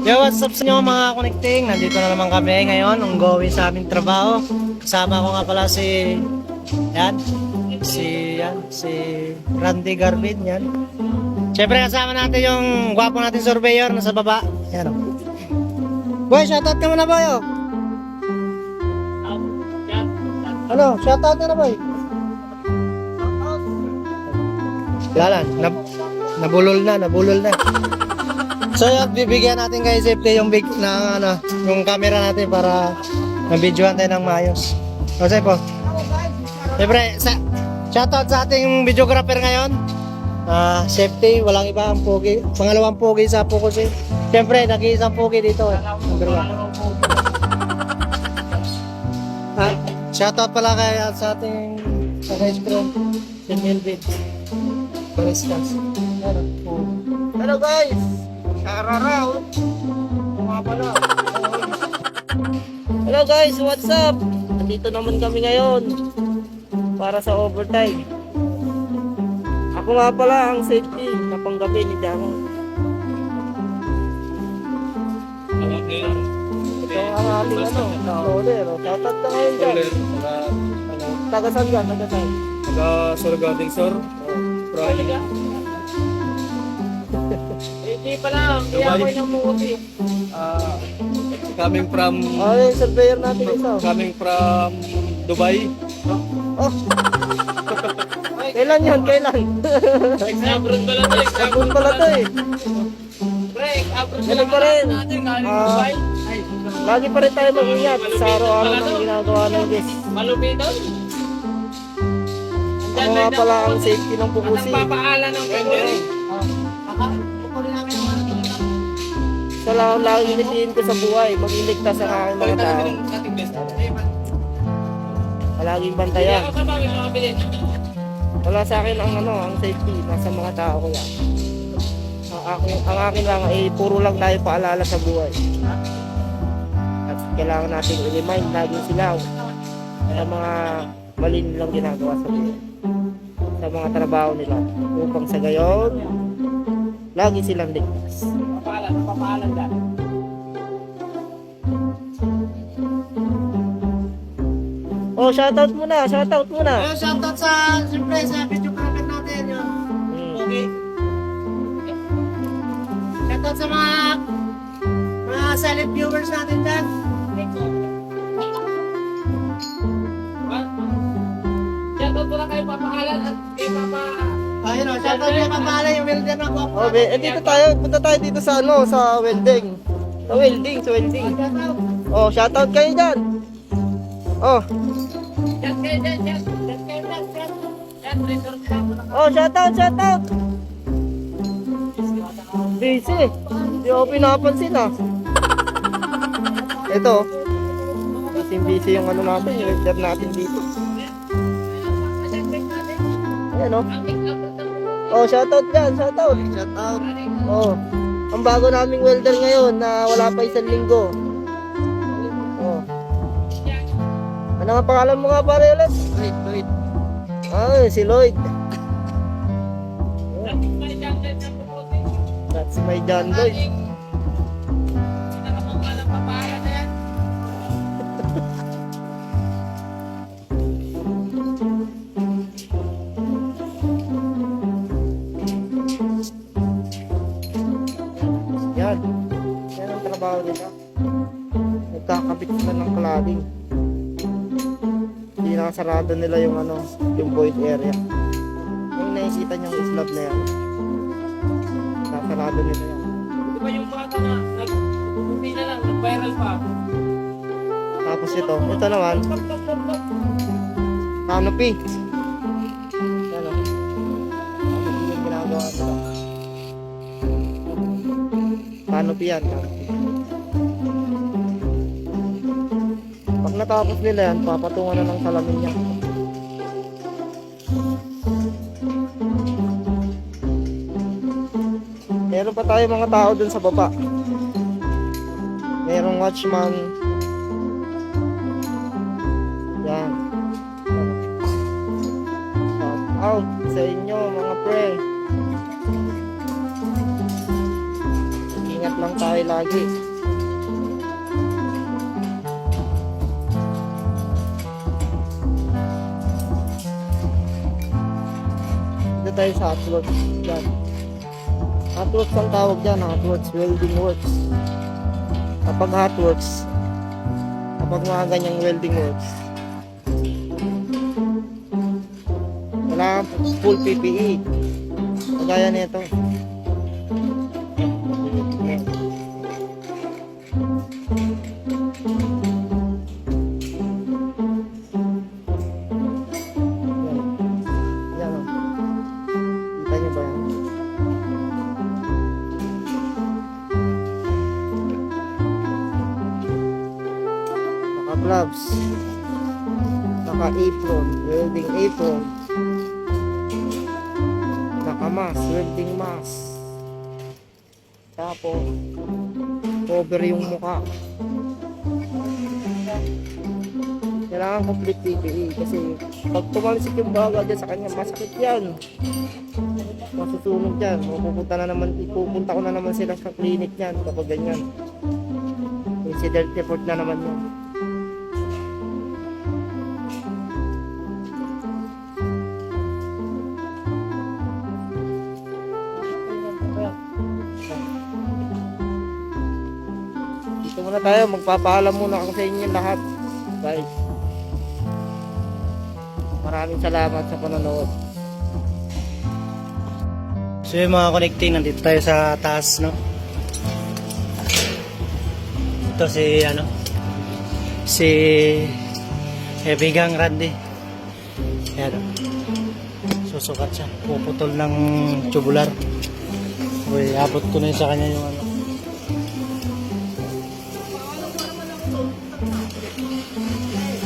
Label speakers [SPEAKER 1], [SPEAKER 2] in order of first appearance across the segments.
[SPEAKER 1] Yo, what's up sa inyo mga connecting? Nandito na naman kami ngayon, ongoing sa aming trabaho. Kasama ko nga pala si si Randy Garvin yan. Siyempre kasama natin yung gwapo natin surveyor na sa baba. Yan o. Boy, shoutout ka muna boy oh. Ano, shoutout ka na boy. Wala na, nabulol na. So yun, bibigyan natin kay safety yung big na yung camera natin para mabidyohan tayo ng maayos. Kasi po. Siyempre, shoutout sa ating videographer ngayon. Safety, walang iba ang pogi. Pangalawang pogi sa Focus. Siyempre, nag-iisang pogi dito. Number 1. Shoutout pala kaya sa ating guys ko, si Melvin. Hello guys! Kararaw! Hello guys, what's up? Nandito naman kami ngayon para sa overtime. Ako nga pala ang safety na panggabi ni Damo. Ito ang ating loader. Shoutout ka ngayon dyan. Taga saan ka? Taga saan?
[SPEAKER 2] Taga Sorgading Sir.
[SPEAKER 1] Hindi pa lang, kaya ako yung mukuti.
[SPEAKER 2] Coming from
[SPEAKER 1] Yung surveyor natin isa.
[SPEAKER 2] coming from Dubai.
[SPEAKER 1] Oh. Kailan yan? Kailan?
[SPEAKER 3] Abroad pala to eh.
[SPEAKER 1] Abroad pala to eh.
[SPEAKER 3] Pre, abroad
[SPEAKER 1] Ganun pa rin.
[SPEAKER 3] natin. Galing Dubai.
[SPEAKER 1] Lagi pa rin tayo mag-ingat sa araw-araw ng ginagawa ng Diyos.
[SPEAKER 3] Malupito.
[SPEAKER 1] Ako nga pala ang safety ng Pukusi.
[SPEAKER 3] Nagpapaalan ng vendor.
[SPEAKER 1] Sa lang initiin ko sa buhay, mag-iligtas sa aking mga tao. Palaging bantayan. Wala sa akin ang safety, nasa mga tao ko yan. Ang akin lang ay puro lang tayo paalala sa buhay. At kailangan natin i-remind laging sila sa mga mali nilang ginagawa sa buhay, sa mga trabaho nila, upang sa gayon lagi silang ligtas.
[SPEAKER 3] Papaalan dyan.
[SPEAKER 1] Oh, shoutout muna.
[SPEAKER 4] Shoutout sa, siyempre, sa videographer natin yun. Okay. Shoutout sa mga silent viewers natin dyan.
[SPEAKER 3] Shoutout ko lang kayo papaalan at kay Papa.
[SPEAKER 4] Ayun o, shoutout yung kapala yung welder na ko.
[SPEAKER 1] Oh, dito tayo. Punta tayo dito sa sa welding. Sa welding. Oh, shoutout kayo dyan. Oh,
[SPEAKER 3] Chat kayo dyan, chat. Chat kayo dyan, chat. Chat, resort ka.
[SPEAKER 1] oh, shoutout. Busy. Hindi ako pinapansin ah. Ito. Busy yung natin, yung welder natin dito. Ayan oh. Oh, shoutout dyan, shoutout. Oh, ang bago naming welder ngayon na wala pa isang linggo. Oh. Ano nga pangalan mo nga pare ulit?
[SPEAKER 4] Lloyd.
[SPEAKER 1] Si Lloyd. That's my John Lloyd.
[SPEAKER 3] Papaalan na yan.
[SPEAKER 1] Yan. Yan ang trabaho nila. Nagkakabit sila ng cladding. Hindi nakasarado nila yung yung void area. Yung nakikita niyong slab na yan. Nakasarado nila yan.
[SPEAKER 3] Di ba yung bata na nag-uwi na lang, nag-viral pa.
[SPEAKER 1] Tapos ito naman, canopy. Yan o. Canopy yung ginagawa nila. Canopy yan. Pag natapos nila yan, papatungan na ng salamin niya. Meron pa tayo mga tao dun sa baba. Merong watchman. Yan. Shout out sa inyo mga pre. Ingat lang tayo
[SPEAKER 4] tayo lagi. Dito tayo sa hotworks dyan. Hotworks ang tawag dyan, hotworks, welding works. Kapag hotworks, kapag mga ganyang welding works, kailangan full PPE. Kagaya nito. Yan o. Kita niyo ba yan? Naka-gloves. Naka-apron. Welding apron. Naka-mask. Welding mask. Tapos, cover yung mukha. Kailangan complete PPE kasi pag tumalisik yung baga dyan sa kanya, masakit yan. Masusunog yan. Ipupunta ko na naman sila sa clinic yan kapag ganyan. Incident report na naman yan. Dito muna tayo, magpapaalam muna ako sa inyo lahat. Bye. Maraming salamat sa panonood.
[SPEAKER 1] So yung mga connecting, nandito tayo sa taas, no? Ito si Bigang Randy. Ayan, no? Susukat siya. Puputol ng tubular. Uy, abot ko na yun sa kanya yung ano.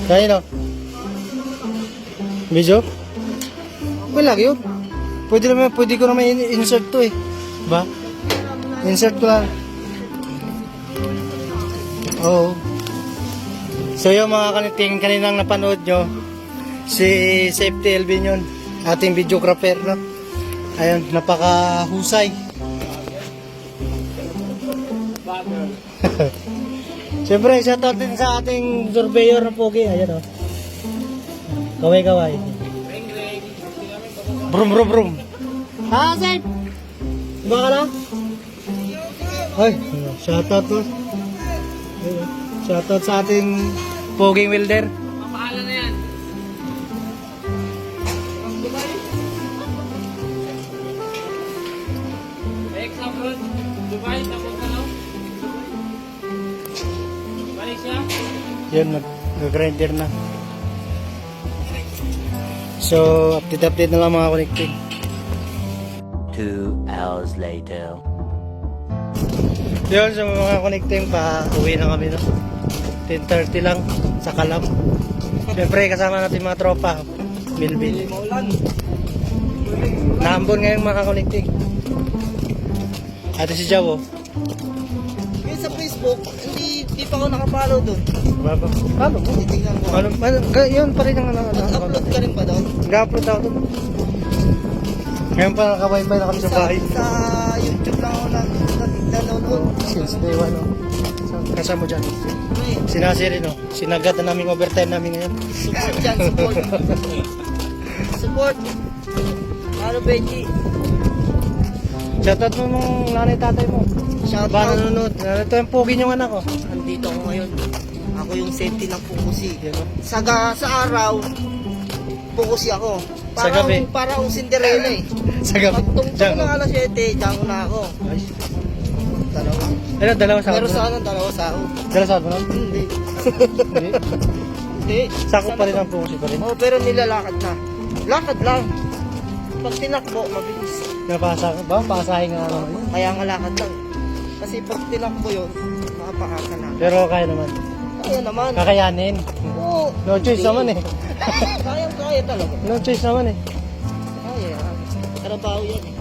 [SPEAKER 1] Kaya no? Medyo? Okay lang yun. Pwede ko naman insert to eh. Ba? Insert ko lang. Oo. So yung mga kaniting kaninang napanood nyo, si Safety Elvin yun, ating videographer, no? Ayun, napakahusay. Siyempre, shoutout din sa ating surveyor na pogi. Ayan o. Kaway-kaway. Brum brum brum. Ha, Safe? Diba ka na? Ay, shoutout to. Shoutout sa ating poging welder.
[SPEAKER 3] Mapahala na yan. Example, Dubai, tapos ano? Malaysia?
[SPEAKER 1] Yun, nag-grinder na. So, update na lang mga connected.
[SPEAKER 5] 2 hours later.
[SPEAKER 1] Yun, sa mga connecting pa, uwi na kami, no? 10:30 lang, sa Kalam. Siyempre, kasama natin mga tropa. Milbil. Naambon ngayon mga connecting. Ate si Jawo.
[SPEAKER 4] Ngayon sa Facebook, hindi pa ako nakapollow doon.
[SPEAKER 1] Baba. Paano mo?
[SPEAKER 4] Titingnan ko.
[SPEAKER 1] Yun pa rin ang
[SPEAKER 4] Upload ka rin ba doon?
[SPEAKER 1] Nag-upload ako doon. Ngayon pa naka-wifi na kami sa bahay.
[SPEAKER 4] Sa YouTube lang ako nanonood.
[SPEAKER 1] Since day one, no? Kasama mo dyan. Sinasiri, no? Sinagat na namin overtime namin ngayon.
[SPEAKER 4] Support dyan, support. Support. Ano, Benji?
[SPEAKER 1] Shoutout mo nung nanay tatay mo.
[SPEAKER 4] Shout
[SPEAKER 1] Ba
[SPEAKER 4] out.
[SPEAKER 1] nanonood? Ito yung pogi yung anak ko.
[SPEAKER 4] Andito ako ngayon. Ako yung safety ng Pukusi.
[SPEAKER 1] Yan, no?
[SPEAKER 4] Sa araw, Pukusi ako.
[SPEAKER 1] Sa gabi?
[SPEAKER 4] Para akong Cinderella eh.
[SPEAKER 1] Sa gabi.
[SPEAKER 4] Pagtungtong
[SPEAKER 1] Diyan,
[SPEAKER 4] ng alas 7, diyan ko na ako.
[SPEAKER 1] Ay.
[SPEAKER 4] Dalawa.
[SPEAKER 1] Ano, dalawa sa
[SPEAKER 4] Pero sana dalawa sa ako.
[SPEAKER 1] Dalawa sa mo?
[SPEAKER 4] Hindi.
[SPEAKER 1] Hindi.
[SPEAKER 4] Hindi.
[SPEAKER 1] Sakot pa rin ang pusi pa rin.
[SPEAKER 4] Oo, pero nilalakad na. Lakad lang. Pag tinakbo, mabilis.
[SPEAKER 1] Napasa ba? Pasahin nga naman yun.
[SPEAKER 4] Kaya nga lakad lang. Kasi pag tinakbo yun, makapakaka na.
[SPEAKER 1] Pero kaya naman.
[SPEAKER 4] Kaya naman.
[SPEAKER 1] Kakayanin.
[SPEAKER 4] Oo.
[SPEAKER 1] No choice naman eh.
[SPEAKER 4] Kaya talaga.
[SPEAKER 1] No choice naman eh.
[SPEAKER 4] Kaya. Trabaho yan eh.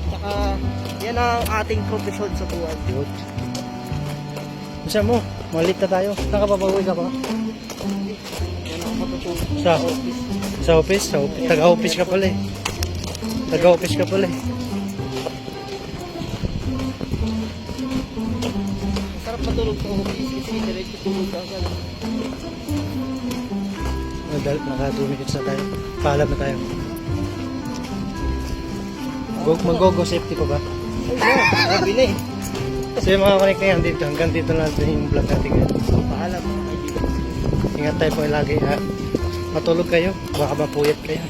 [SPEAKER 4] Tsaka, yan ang ating profesyon sa buhay.
[SPEAKER 1] Bisa mo, malit na tayo. Nakapapawi ka pa?
[SPEAKER 4] Yan ang matutulog.
[SPEAKER 1] Sa office? Sa office? Taga-office ka pala eh. Taga-office ka pala eh.
[SPEAKER 4] matulog sa office kasi diretso tulog ka agad.
[SPEAKER 1] Naka 2 minutes na tayo. Paalam na tayo. Mag-go safety ko ba?
[SPEAKER 4] Ay, sabi na eh.
[SPEAKER 1] So yung mga connect ngayon dito, hanggang dito na natin yung vlog natin ngayon.
[SPEAKER 4] Paalam mga kaibigan.
[SPEAKER 1] Ingat tayo po lagi ha. Matulog kayo, baka mapuyat kayo.